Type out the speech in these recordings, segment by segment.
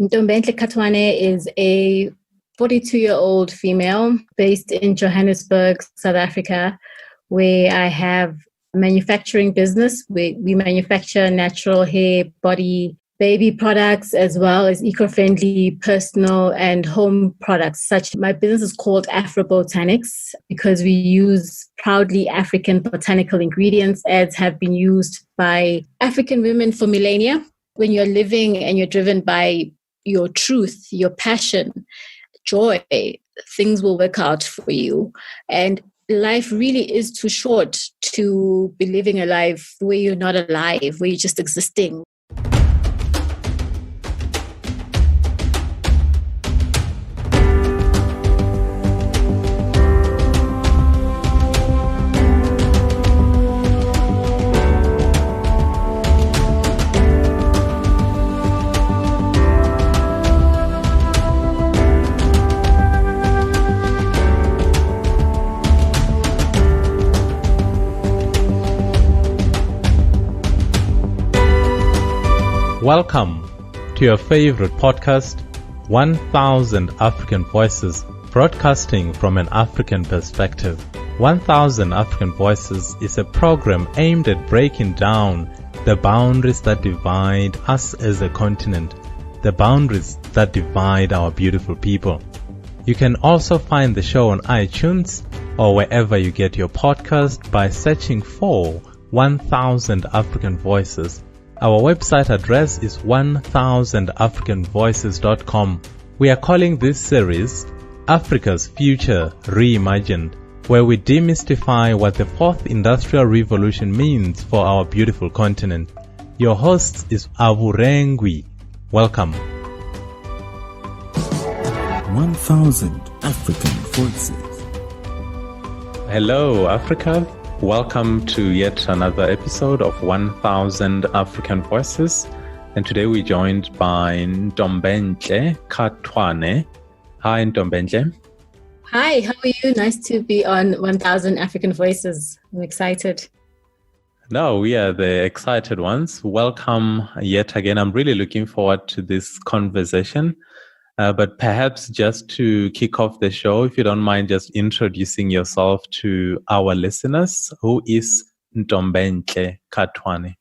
Ntombenhle Khathwane is a 42-year-old female based in Johannesburg, South Africa, where I have a manufacturing business. We manufacture natural hair, body, baby products, as well as eco-friendly personal and home products. My business is called Afrobotanics because we use proudly African botanical ingredients as have been used by African women for millennia. When you're living and you're driven by your truth, your passion, joy, things will work out for you. And life really is too short to be living a life where you're not alive, where you're just existing. Welcome to your favorite podcast, 1000 African Voices, broadcasting from an African perspective. 1000 African Voices is a program aimed at breaking down the boundaries that divide us as a continent, the boundaries that divide our beautiful people. You can also find the show on iTunes or wherever you get your podcast by searching for 1000 African Voices. Our website address is 1000africanvoices.com. We are calling this series Africa's Future Reimagined, where we demystify what the fourth industrial revolution means for our beautiful continent. Your host is Avurengwi. Welcome. 1000 African Voices. Hello, Africa. Welcome to yet another episode of 1000 African Voices. And today we're joined by Ntombenhle Khathwane. Hi, Ntombenhle. Hi, how are you? Nice to be on 1000 African Voices. I'm excited. No, we are the excited ones. Welcome yet again. I'm really looking forward to this conversation. But perhaps just to kick off the show, if you don't mind just introducing yourself to our listeners. Who is Ntombenhle Khathwane?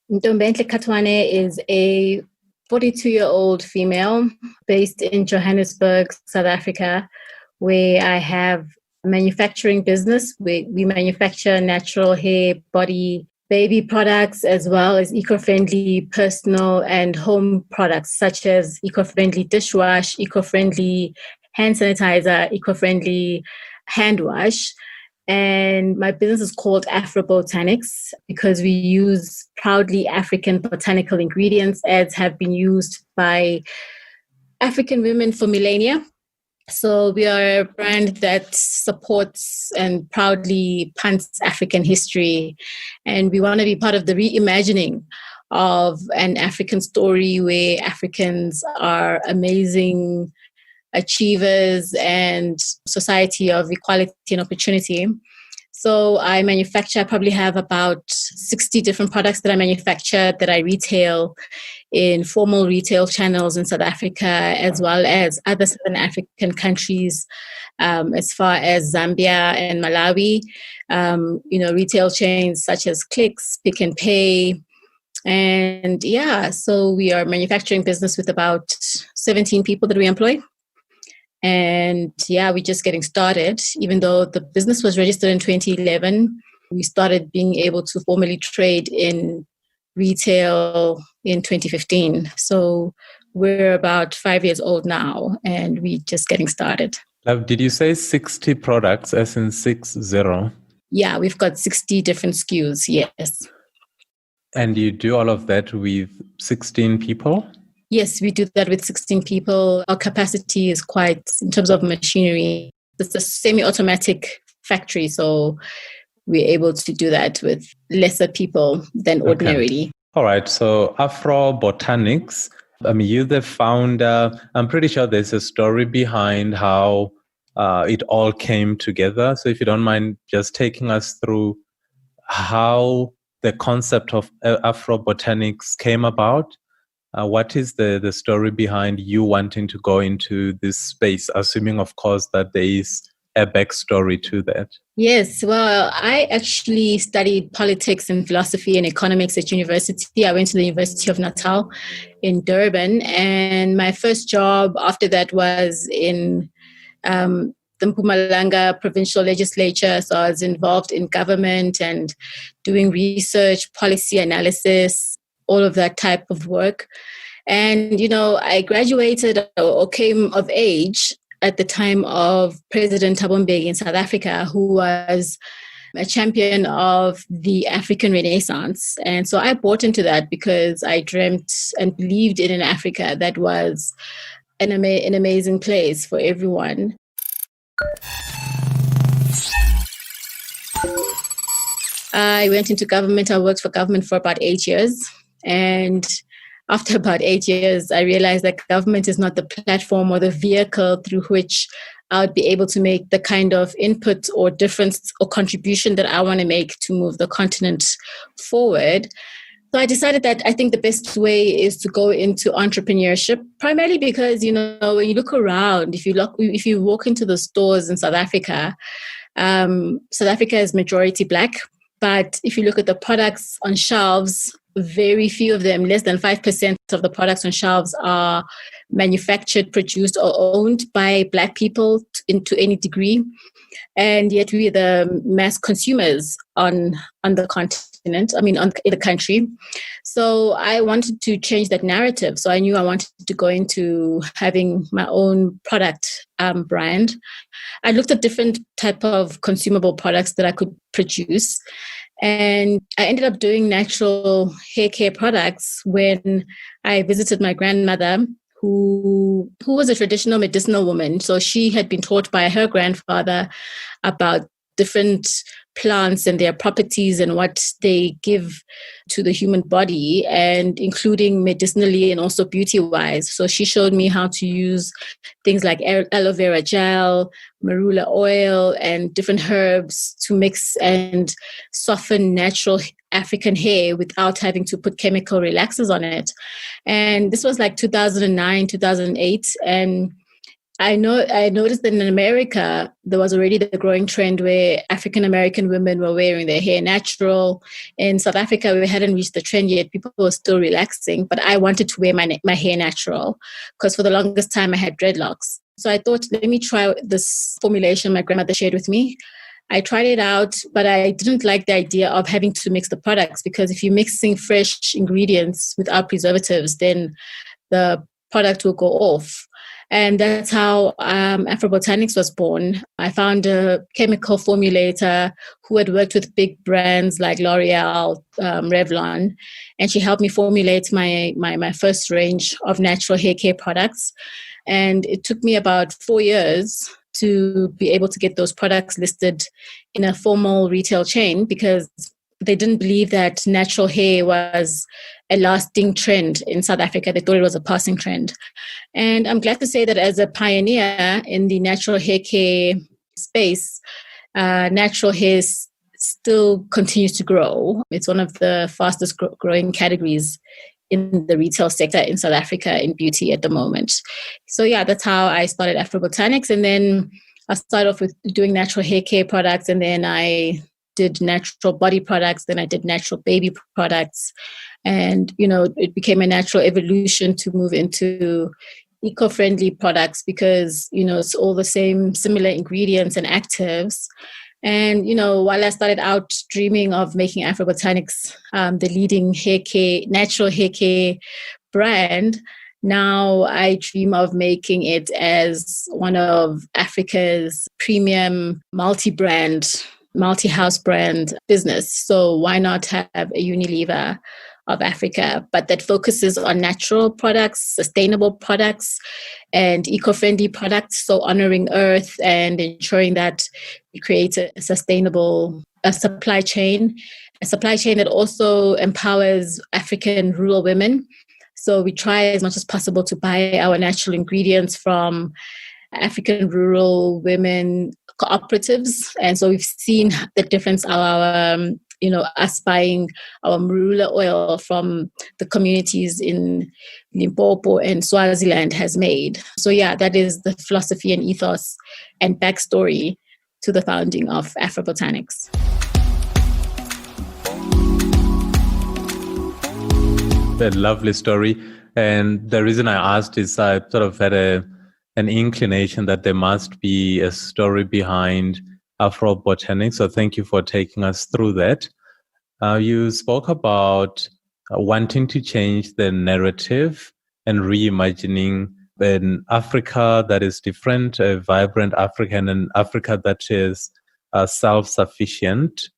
Ntombenhle Khathwane is a 42-year-old female based in Johannesburg, South Africa, where I have a manufacturing business. We manufacture natural hair, body, baby products, as well as eco-friendly personal and home products, such as eco-friendly dishwash, eco-friendly hand sanitizer, eco-friendly hand wash. And my business is called Afrobotanics because we use proudly African botanical ingredients as have been used by African women for millennia. So we are a brand that supports and proudly punts African history. And we want to be part of the reimagining of an African story where Africans are amazing achievers and society of equality and opportunity. So I probably have about 60 different products that I manufacture that I retail in formal retail channels in South Africa, as well as other Southern African countries, as far as Zambia and Malawi. Retail chains such as Clicks, Pick and Pay. And so we are a manufacturing business with about 17 people that we employ. And we're just getting started. Even though the business was registered in 2011, we started being able to formally trade in retail in 2015. So we're about 5 years old now, and we're just getting started. Did you say 60 products, as in 60? Yeah, we've got 60 different SKUs, yes. And you do all of that with 16 people? Yes, we do that with 16 people. Our capacity is quite, in terms of machinery, it's a semi-automatic factory, so we're able to do that with lesser people than ordinarily. Okay. All right, so Afrobotanics, you're the founder. I'm pretty sure there's a story behind how it all came together. So if you don't mind just taking us through how the concept of Afrobotanics came about, What is the story behind you wanting to go into this space, assuming, of course, that there is a backstory to that? Yes, well, I actually studied politics and philosophy and economics at university. I went to the University of Natal in Durban, and my first job after that was in the Mpumalanga Provincial Legislature. So I was involved in government and doing research, policy analysis, all of that type of work. And, I graduated or came of age at the time of President Thabo Mbeki in South Africa, who was a champion of the African Renaissance. And so I bought into that because I dreamt and believed in an Africa that was an amazing place for everyone. I went into government. I worked for government for about 8 years. And after about 8 years, I realized that government is not the platform or the vehicle through which I would be able to make the kind of input or difference or contribution that I want to make to move the continent forward. So I decided that I think the best way is to go into entrepreneurship, primarily because, when you look around, if you walk into the stores in South Africa, South Africa is majority Black. But if you look at the products on shelves, very few of them, less than 5% of the products on shelves are manufactured, produced, or owned by Black people to any degree. And yet we are the mass consumers on the continent, in the country. So I wanted to change that narrative. So I knew I wanted to go into having my own product brand. I looked at different type of consumable products that I could produce. And I ended up doing natural hair care products when I visited my grandmother, who was a traditional medicinal woman. So she had been taught by her grandfather about different plants and their properties and what they give to the human body, and including medicinally and also beauty-wise. So she showed me how to use things like aloe vera gel, marula oil, and different herbs to mix and soften natural African hair without having to put chemical relaxers on it. And this was like 2009, 2008. And I noticed that in America, there was already the growing trend where African-American women were wearing their hair natural. In South Africa, we hadn't reached the trend yet. People were still relaxing, but I wanted to wear my hair natural because for the longest time I had dreadlocks. So I thought, let me try this formulation my grandmother shared with me. I tried it out, but I didn't like the idea of having to mix the products, because if you're mixing fresh ingredients without preservatives, then the product will go off. And that's how Afrobotanics was born. I found a chemical formulator who had worked with big brands like L'Oreal, Revlon, and she helped me formulate my first range of natural hair care products. And it took me about 4 years to be able to get those products listed in a formal retail chain, because they didn't believe that natural hair was a lasting trend in South Africa. They thought it was a passing trend. And I'm glad to say that as a pioneer in the natural hair care space, natural hair still continues to grow. It's one of the fastest growing categories in the retail sector in South Africa in beauty at the moment. So yeah, that's how I started Afrobotanics. And then I started off with doing natural hair care products, and then I did natural body products, then I did natural baby products. And, it became a natural evolution to move into eco-friendly products because, it's all the same similar ingredients and actives. And, while I started out dreaming of making Afrobotanics the leading natural hair care brand, now I dream of making it as one of Africa's premium multi-house brand business. So why not have a Unilever of Africa, but that focuses on natural products, sustainable products, and eco-friendly products. So honoring earth and ensuring that we create a sustainable supply chain that also empowers African rural women. So we try as much as possible to buy our natural ingredients from African rural women cooperatives. And so we've seen the difference our us buying our marula oil from the communities in Limpopo and Swaziland has made. So yeah, that is the philosophy and ethos and backstory to the founding of Afrobotanics. A lovely story. And the reason I asked is I sort of had an inclination that there must be a story behind Afrobotanics. So thank you for taking us through that. You spoke about wanting to change the narrative and reimagining an Africa that is different, a vibrant Africa, and an Africa that is self-sufficient.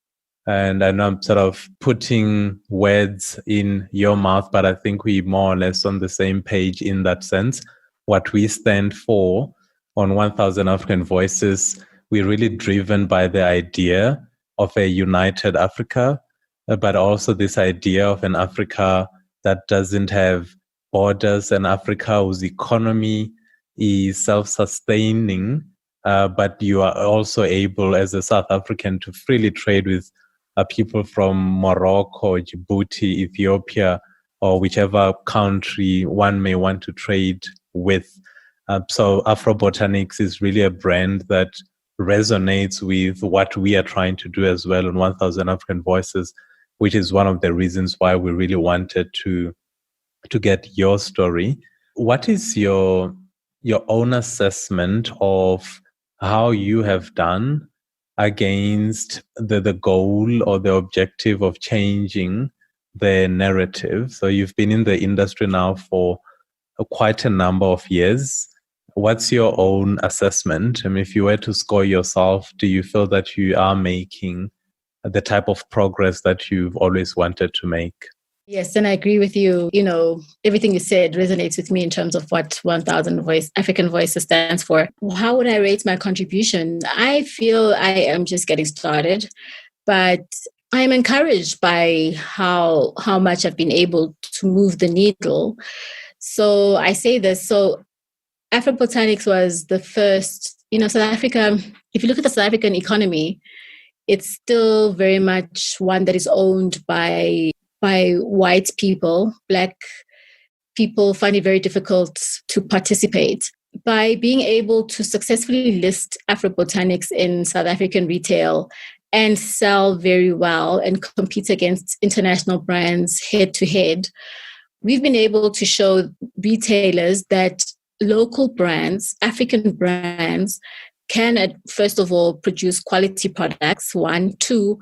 And I know I'm sort of putting words in your mouth, but I think we're more or less on the same page in that sense. What we stand for on 1000 African Voices, we're really driven by the idea of a united Africa, but also this idea of an Africa that doesn't have borders, an Africa whose economy is self-sustaining, but you are also able as a South African to freely trade with people from Morocco, Djibouti, Ethiopia, or whichever country one may want to trade with. So Afrobotanics is really a brand that resonates with what we are trying to do as well on 1000 African Voices, which is one of the reasons why we really wanted to get your story. What is your own assessment of how you have done against the goal or the objective of changing the narrative? So you've been in the industry now for quite a number of years. What's your own assessment? I mean, if you were to score yourself, do you feel that you are making the type of progress that you've always wanted to make? Yes, and I agree with you. Everything you said resonates with me in terms of what 1000 African Voices stands for. How would I rate my contribution? I feel I am just getting started, but I'm encouraged by how much I've been able to move the needle. So I say this. So Afrobotanics was the first, South Africa, if you look at the South African economy, it's still very much one that is owned by white people. Black people find it very difficult to participate. By being able to successfully list Afrobotanics in South African retail and sell very well and compete against international brands head to head, we've been able to show retailers that local brands, African brands, can, first of all, produce quality products, 1. 2,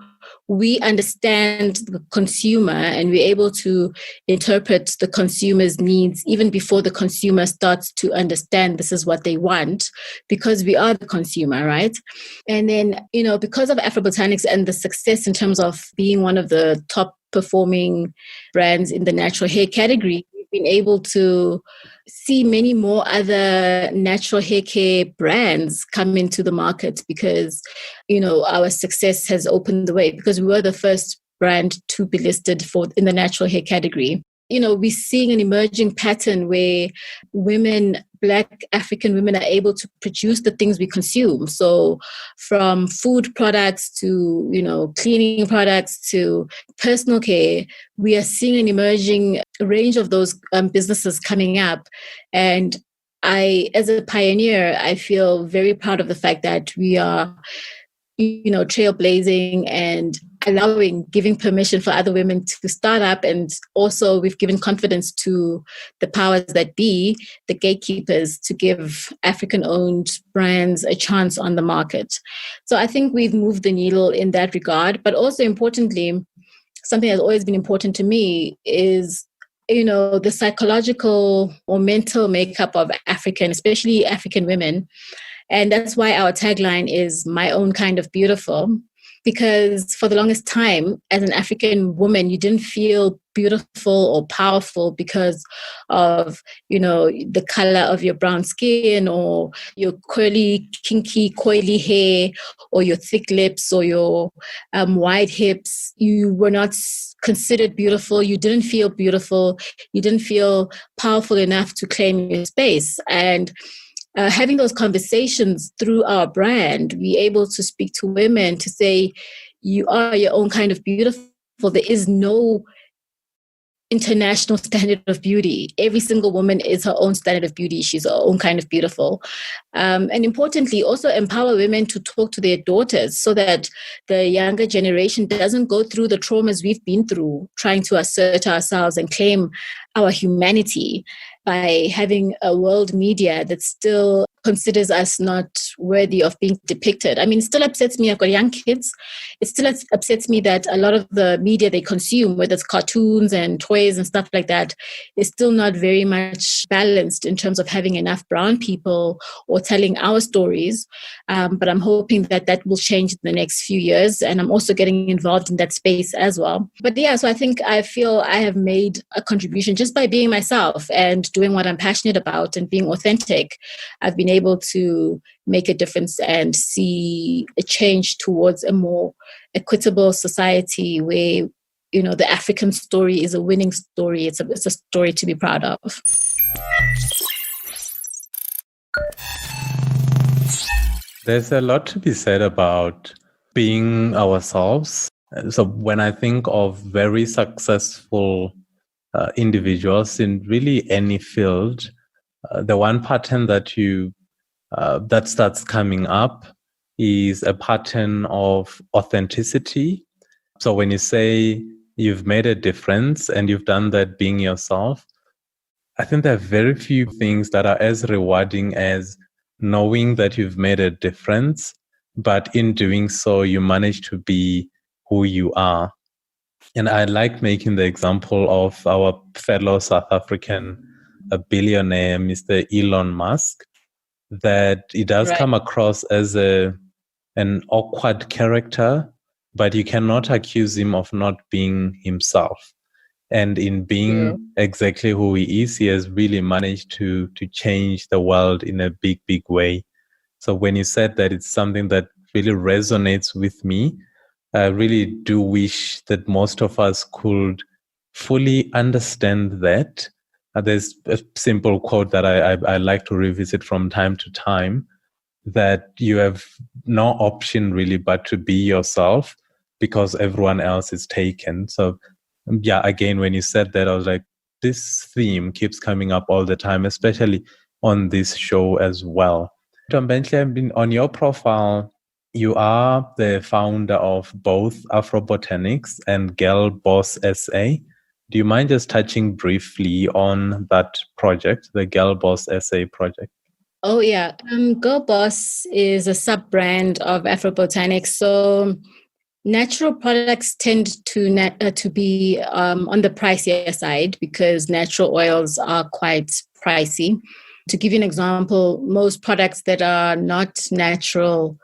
we understand the consumer and we're able to interpret the consumer's needs even before the consumer starts to understand this is what they want, because we are the consumer, right? And then, because of Afrobotanics and the success in terms of being one of the top performing brands in the natural hair category, we've been able to see many more other natural hair care brands come into the market because, our success has opened the way, because we were the first brand to be listed in the natural hair category. We're seeing an emerging pattern where Black African women are able to produce the things we consume. So from food products to, cleaning products to personal care, we are seeing an emerging range of those businesses coming up. And as a pioneer, I feel very proud of the fact that we are, trailblazing and giving permission for other women to start up. And also we've given confidence to the powers that be, the gatekeepers, to give African-owned brands a chance on the market. So I think we've moved the needle in that regard. But also importantly, something that's always been important to me is the psychological or mental makeup of especially African women. And that's why our tagline is my own kind of beautiful, because for the longest time, as an African woman, you didn't feel beautiful or powerful because of, the color of your brown skin or your curly, kinky, coily hair or your thick lips or your wide hips. You were not considered beautiful. You didn't feel beautiful. You didn't feel powerful enough to claim your space. And having those conversations through our brand, we're able to speak to women to say, you are your own kind of beautiful. There is no international standard of beauty. Every single woman is her own standard of beauty. She's her own kind of beautiful. And importantly, also empower women to talk to their daughters so that the younger generation doesn't go through the traumas we've been through, trying to assert ourselves and claim our humanity by having a world media that still considers us not worthy of being depicted. I mean, it still upsets me. I've got young kids. It still upsets me that a lot of the media they consume, whether it's cartoons and toys and stuff like that, is still not very much balanced in terms of having enough brown people or telling our stories. But I'm hoping that that will change in the next few years. And I'm also getting involved in that space as well. But yeah, so I feel I have made a contribution just by being myself and doing what I'm passionate about and being authentic. I've been able to make a difference and see a change towards a more equitable society where, the African story is a winning story. It's a story to be proud of. There's a lot to be said about being ourselves. So when I think of very successful individuals in really any field, the one pattern that starts coming up is a pattern of authenticity. So when you say you've made a difference and you've done that being yourself, I think there are very few things that are as rewarding as knowing that you've made a difference, but in doing so, you manage to be who you are. And I like making the example of our fellow South African billionaire, Mr. Elon Musk, that he does come across as an awkward character, but you cannot accuse him of not being himself. And in being exactly who he is, he has really managed to change the world in a big, big way. So when you said that, it's something that really resonates with me. I really do wish that most of us could fully understand that. There's a simple quote that I like to revisit from time to time, that you have no option really but to be yourself because everyone else is taken. So yeah, again, when you said that, I was like, this theme keeps coming up all the time, especially on this show as well. Ntombenhle, on your profile, you are the founder of both Afrobotanics and Girl Boss SA. Do you mind just touching briefly on that project, the Girl Boss SA project? Oh, yeah. Girl Boss is a sub-brand of Afrobotanics. So natural products tend to be on the pricier side because natural oils are quite pricey. To give you an example, most products that are not natural,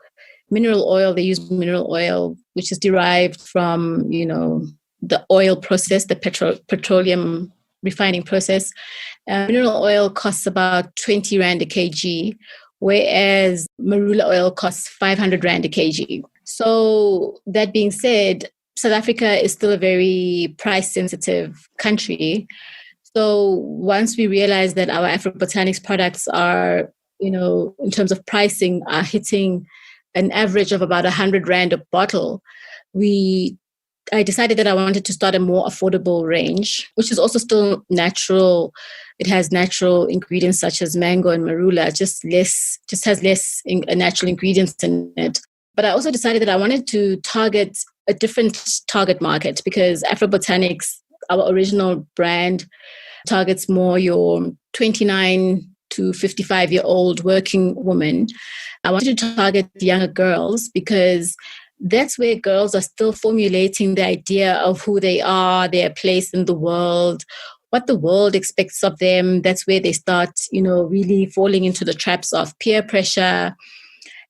mineral oil, they use mineral oil, which is derived from, the oil process, the petroleum refining process. Mineral oil costs about 20 Rand a kg, whereas marula oil costs 500 Rand a kg. So that being said, South Africa is still a very price-sensitive country. So once we realize that our Afrobotanics products are, in terms of pricing, are hitting an average of about 100 Rand a bottle, I decided that I wanted to start a more affordable range, which is also still natural. It has natural ingredients such as mango and marula, just has less natural ingredients in it. But I also decided that I wanted to target a different target market because Afrobotanics, our original brand, targets more your 29 to 55-year-old working woman. I wanted to target younger girls because that's where girls are still formulating the idea of who they are, their place in the world, what the world expects of them. That's where they start, really falling into the traps of peer pressure.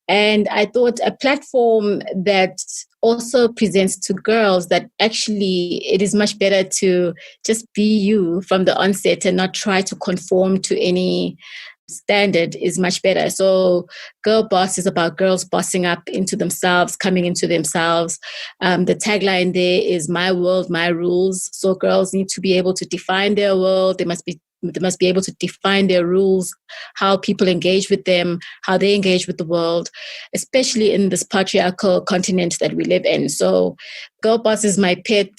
And I thought a platform that also presents to girls that actually it is much better to just be you from the onset and not try to conform to any standard is much better. So Girl Boss is about girls bossing up into themselves, coming into themselves. The tagline there is my world, my rules. So girls need to be able to define their world. They must be They must be able to define their rules, how people engage with them, how they engage with the world, especially in this patriarchal continent that we live in. So Girl Boss is my pet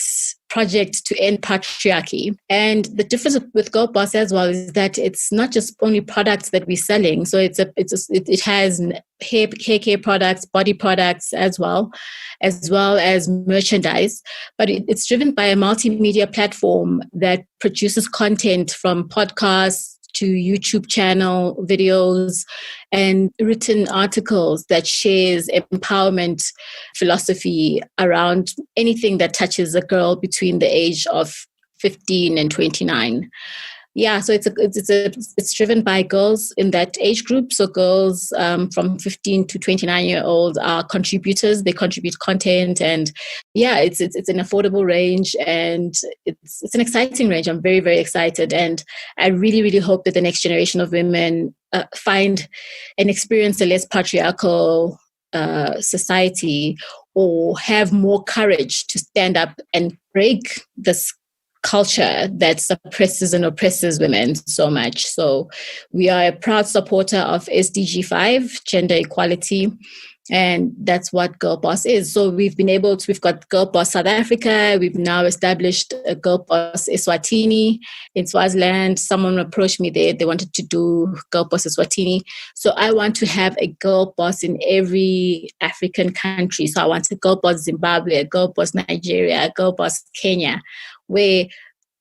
project to end patriarchy. And the difference with Girl Boss as well is that it's not just only products that we're selling. So it has hair care products, body products as well as merchandise. But it's driven by a multimedia platform that produces content from podcasts to YouTube channel videos and written articles that shares empowerment philosophy around anything that touches a girl between the age of 15 and 29. Yeah, so it's driven by girls in that age group. So girls from 15 to 29-year-olds are contributors. They contribute content, and yeah, it's an affordable range, and it's an exciting range. I'm very, very excited, and I really, really hope that the next generation of women find and experience a less patriarchal society, or have more courage to stand up and break this culture that suppresses and oppresses women so much. So we are a proud supporter of SDG 5, gender equality, and that's what Girl Boss is. So we've got Girl Boss South Africa. We've now established a Girl Boss Eswatini in Swaziland. Someone approached me there. They wanted to do Girl Boss Eswatini. So I want to have a Girl Boss in every African country. So I want a Girl Boss Zimbabwe, a Girl Boss Nigeria, a Girl Boss Kenya, where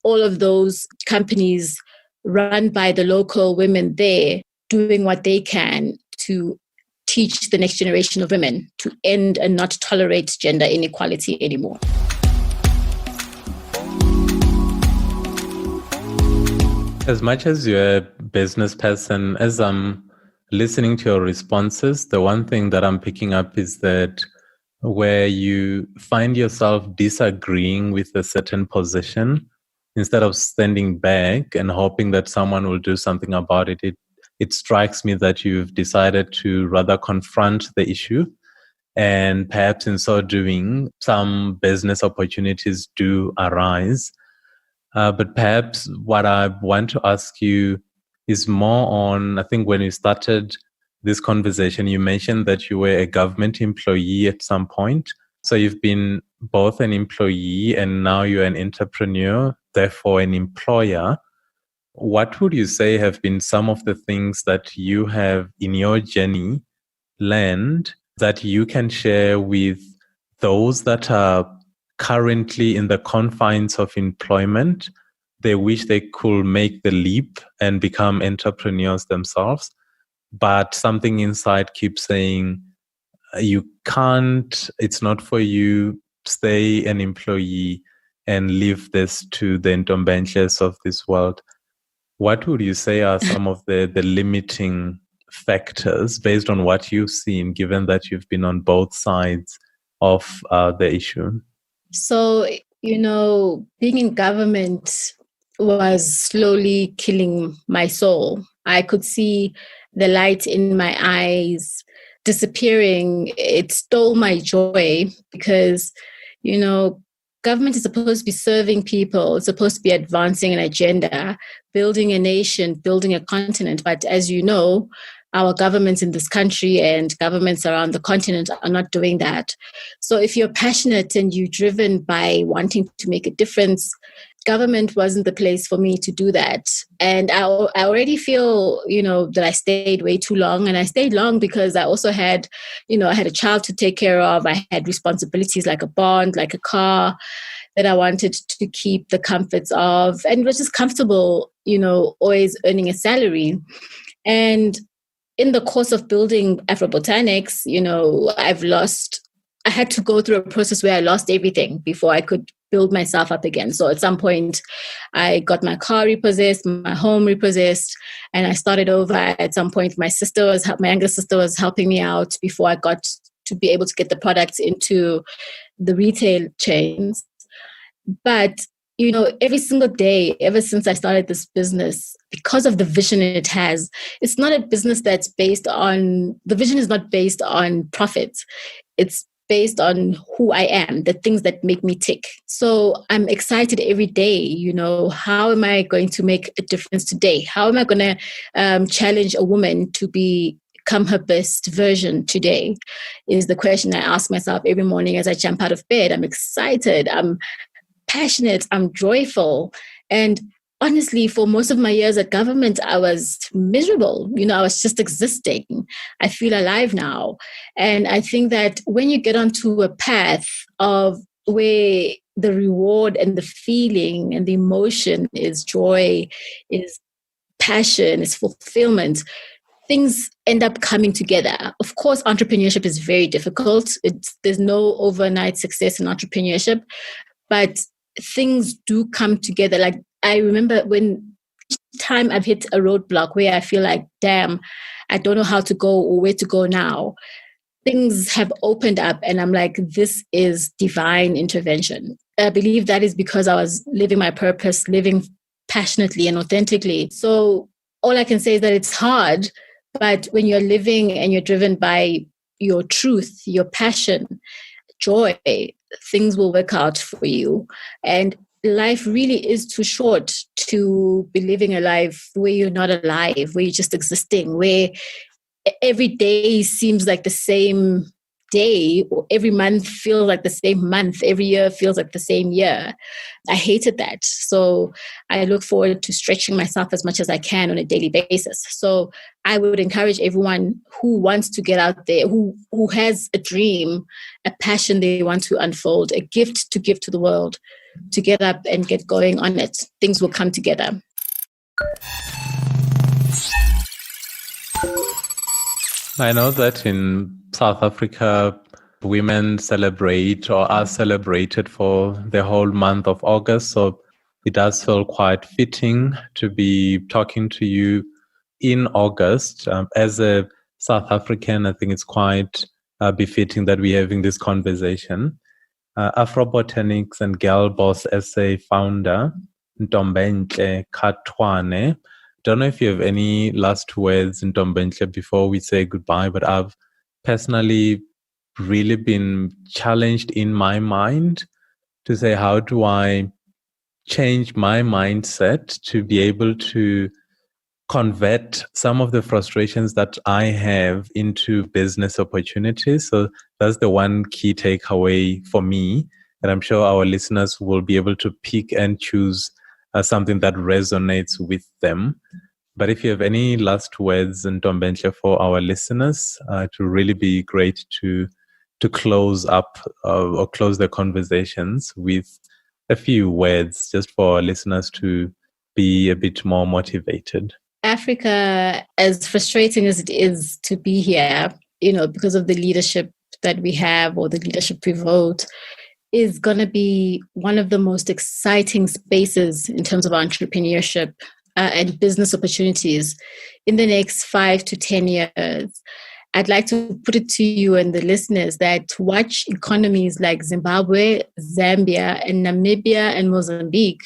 all of those companies run by the local women there doing what they can to teach the next generation of women to end and not tolerate gender inequality anymore. As much as you're a business person, as I'm listening to your responses, the one thing that I'm picking up is that where you find yourself disagreeing with a certain position, instead of standing back and hoping that someone will do something about it, it strikes me that you've decided to rather confront the issue. And perhaps in so doing, some business opportunities do arise. But perhaps what I want to ask you is more on, I think when you started this conversation, you mentioned that you were a government employee at some point. So you've been both an employee and now you're an entrepreneur, therefore an employer. What would you say have been some of the things that you have in your journey learned that you can share with those that are currently in the confines of employment? They wish they could make the leap and become entrepreneurs themselves, but something inside keeps saying, you can't, it's not for you, stay an employee and leave this to the Ntombenhles of this world. What would you say are some of the limiting factors based on what you've seen, given that you've been on both sides of the issue? So, being in government was slowly killing my soul. I could see the light in my eyes disappearing. It stole my joy because, government is supposed to be serving people. It's supposed to be advancing an agenda, building a nation, building a continent. But as you know, our governments in this country and governments around the continent are not doing that. So if you're passionate and you're driven by wanting to make a difference, government wasn't the place for me to do that. And I already feel, that I stayed way too long. And I stayed long because I also had, I had a child to take care of. I had responsibilities like a bond, like a car that I wanted to keep the comforts of, and was just comfortable, always earning a salary. And in the course of building Afrobotanics, I had to go through a process where I lost everything before I could build myself up again. So at some point, I got my car repossessed, my home repossessed, and I started over. At some point, my younger sister was helping me out before I got to be able to get the products into the retail chains. But, every single day, ever since I started this business, because of the vision it has, it's not a business the vision is not based on profit. It's based on who I am, the things that make me tick. So I'm excited every day, how am I going to make a difference today? How am I going to challenge a woman to become her best version today is the question I ask myself every morning as I jump out of bed. I'm excited, I'm passionate, I'm joyful. And honestly, for most of my years at government, I was miserable. I was just existing. I feel alive now. And I think that when you get onto a path of where the reward and the feeling and the emotion is joy, is passion, is fulfillment, things end up coming together. Of course, entrepreneurship is very difficult. There's no overnight success in entrepreneurship, but things do come together. Like I remember when each time I've hit a roadblock where I feel like, damn, I don't know how to go or where to go now, things have opened up and I'm like, this is divine intervention. I believe that is because I was living my purpose, living passionately and authentically. So all I can say is that it's hard, but when you're living and you're driven by your truth, your passion, joy, things will work out for you. And life really is too short to be living a life where you're not alive, where you're just existing, where every day seems like the same day, or every month feels like the same month, every year feels like the same year. I hated that. So I look forward to stretching myself as much as I can on a daily basis. So I would encourage everyone who wants to get out there, who has a dream, a passion they want to unfold, a gift to give to the world, to get up and get going on it. Things will come together. I know that in South Africa, women celebrate or are celebrated for the whole month of August. So it does feel quite fitting to be talking to you in August. As a South African, I think it's quite befitting that we're having this conversation. Afrobotanics and Girl Boss SA founder, Ntombenhle Khathwane. Don't know if you have any last words, Ntombenhle, before we say goodbye, but I've personally really been challenged in my mind to say, how do I change my mindset to be able to convert some of the frustrations that I have into business opportunities? So that's the one key takeaway for me, and I'm sure our listeners will be able to pick and choose something that resonates with them. But if you have any last words, Ntombenhle, for our listeners, it will really be great to close up or close the conversations with a few words just for our listeners to be a bit more motivated. Africa, as frustrating as it is to be here, because of the leadership that we have or the leadership we vote, is going to be one of the most exciting spaces in terms of entrepreneurship and business opportunities in the next 5 to 10 years. I'd like to put it to you and the listeners that watch economies like Zimbabwe, Zambia, and Namibia and Mozambique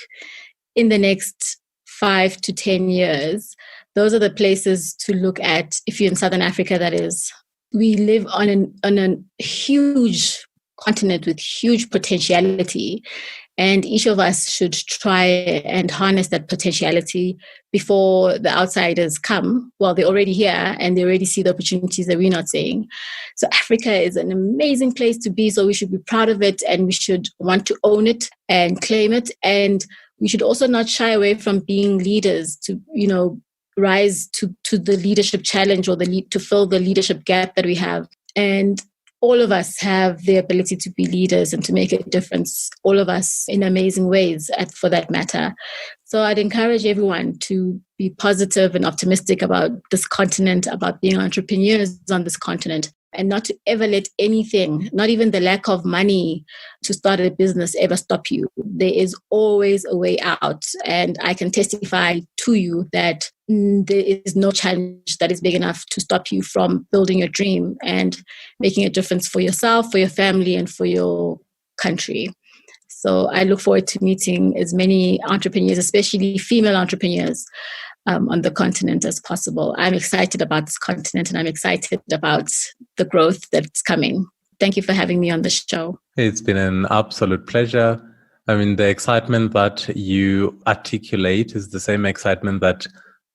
in the next 5 to 10 years. Those are the places to look at if you're in Southern Africa, that is. We live on a huge continent with huge potentiality, and each of us should try and harness that potentiality before the outsiders come. Well, they're already here and they already see the opportunities that we're not seeing. So Africa is an amazing place to be, so we should be proud of it and we should want to own it and claim it. And we should also not shy away from being leaders to, rise to the leadership challenge or to fill the leadership gap that we have. And all of us have the ability to be leaders and to make a difference, all of us in amazing ways, for that matter. So I'd encourage everyone to be positive and optimistic about this continent, about being entrepreneurs on this continent, and not to ever let anything, not even the lack of money to start a business, ever stop you. There is always a way out. And I can testify to you that there is no challenge that is big enough to stop you from building your dream and making a difference for yourself, for your family, and for your country. So I look forward to meeting as many entrepreneurs, especially female entrepreneurs, on the continent as possible. I'm excited about this continent and I'm excited about the growth that's coming. thank you for having me on the show. It's been an absolute pleasure. I mean, the excitement that you articulate is the same excitement that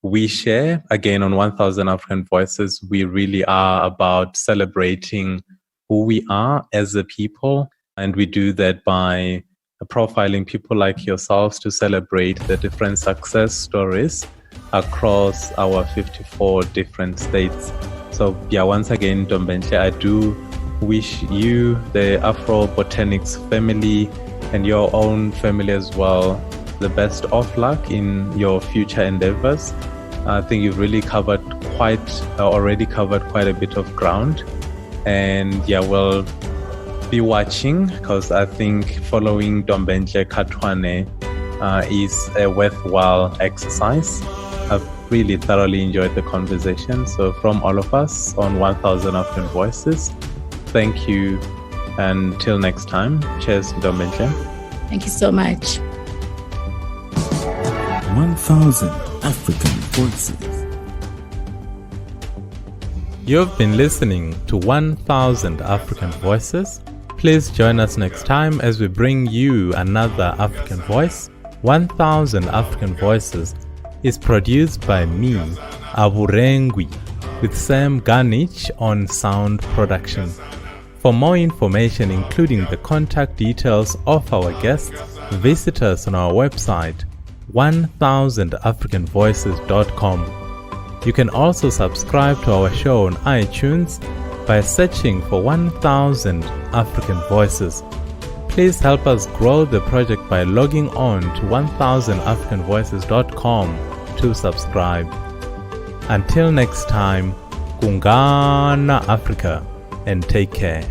we share. Again, on 1000 African Voices, we really are about celebrating who we are as a people. And we do that by profiling people like yourselves to celebrate the different success stories across our 54 different states. So yeah, once again, Ntombenhle, I do wish you, the Afrobotanics family, and your own family as well, the best of luck in your future endeavors. I think you've really already covered quite a bit of ground. And yeah, we'll be watching, because I think following Ntombenhle Khathwane is a worthwhile exercise. I've really thoroughly enjoyed the conversation. So from all of us on 1000 African Voices, thank you. Until next time, cheers, Ntombenhle. Thank you so much. 1000 African Voices. You've been listening to 1000 African Voices. Please join us next time as we bring you another African voice. 1000 African Voices is produced by me, Aburengwi, with Sam Garnich on sound production. For more information, including the contact details of our guests, visit us on our website, 1000africanvoices.com. You can also subscribe to our show on iTunes by searching for 1000 African Voices. Please help us grow the project by logging on to 1000africanvoices.com to subscribe. Until next time, Kungana Africa, and take care.